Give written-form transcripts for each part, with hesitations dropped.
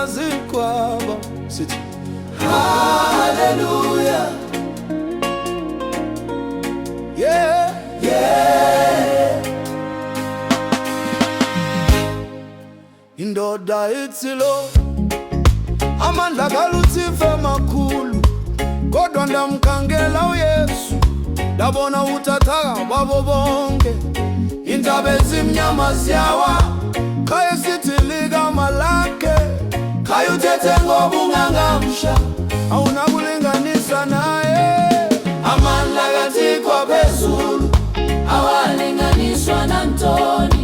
zikwaba. Sithi hallelujah, yeah, yeah. Indoda itsilo amandla kaLucifer makhulu, kodwa ndamkhangela uYesu, ndabona uthathaka babo bonke. Intaba ezimnyama ziyawa, khaya sithi ligama lakhe, khaya uthethe ngobungangamsha, awunakulinganisa naye. Amandla kaThixo aphezulu, awalinganiswa nantoni.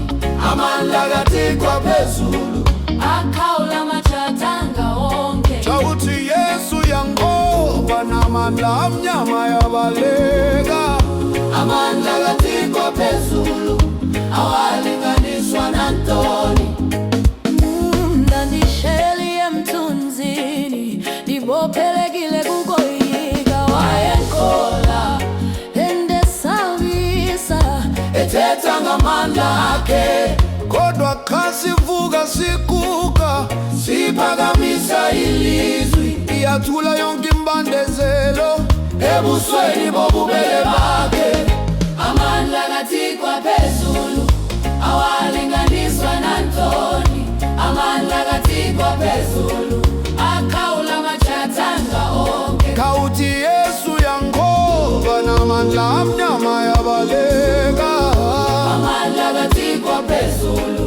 amandla kaThixo aphezulu, akhawula machathanga onke. Chawuthi Yesu yangoba namandla amnyama yabaleka. Amandla kaThixo aphezulu, awalinganiswa nantoni. Ndandisheli emthunzini, ndibophelekile kukoyika. Wayenkhola endesabisa, ethetha ngamandla akhe. Kodwa kha sivuka sikuka, siphakamisa ilizwi, iyathula yonke imbandezelo ebusweni bobubele bakhe. Amandla kaThixo aphezulu, awalinganiswa nantoni. Amandla kaThixo aphezulu, akhawula machathanga onke. Khawuthi Yesu yangoba namandla amnyama yabaleka. Amandla kaThixo aphezulu,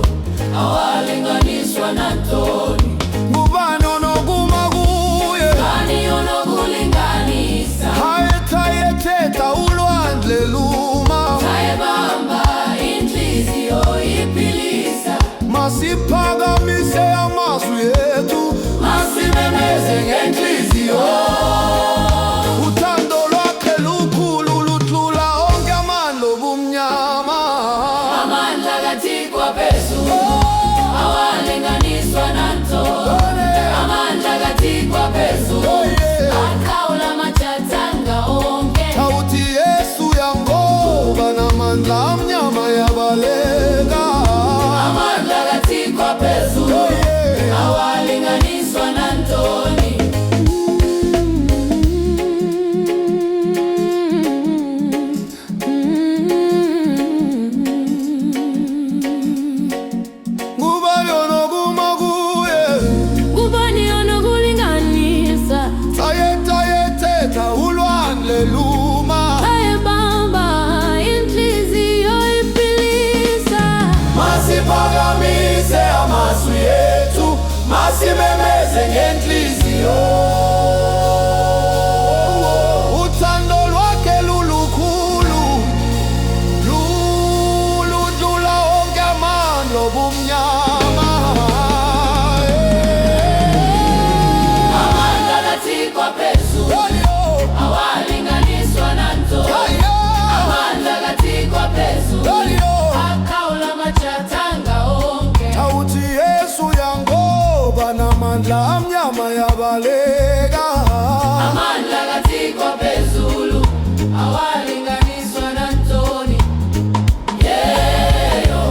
awalinganiswa nantoni. Ngubani onokuma kuye? Ngubani onokulinganisa? Hayethetha ulwandle luma, Ayebamba inhliziyo iphilisa. masiphakamise amazwi ethu, Masimemeze ngenhliziyo. uthando lwakhe lukhulu ludlula onke amandla obumnyama. Amandla kaThixo aphezulu, awalinganiswa nantoni. Amandla kaThixo aphezulu, akhawula machathanga onke. Khawuthi Yesu yangoba namandla amnyama yabaleka. Amandla kaThixo aphezulu, awalinganiswa nantoni. Ngubani onokuma kuye? Ngubani onokulinganisa? Hayethetha ulwandle luma, Ayebamba inhliziyo iphilisa. masiphakamise amazwi ethu, masimemeze ngenhliziyo. Uthando lwakhe lulukhulu, ludlula onke amandla obumnyama. Amandla kaThixo aphezulu, awalinganiswa nantoni. Amandla kaThixo aphezulu, akhawula machathanga onke. Khawuthi Yesu yangoba namandla amnyama yabaleka. Amandla kaThixo aphezulu, awalinganiswa nantoni. Yeyo,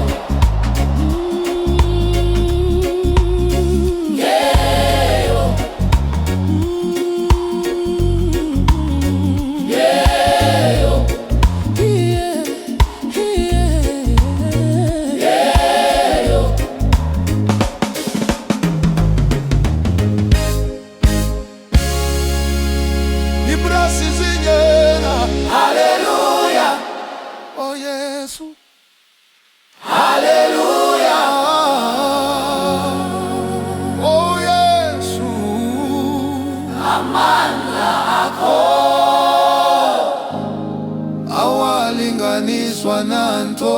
yeyo, yeyo, yeyo. Ibrasi zinyena, Hallelujah, oh Yesu, hallelujah. oh Yesu. Amandla akho, Awalinganiswa nanto.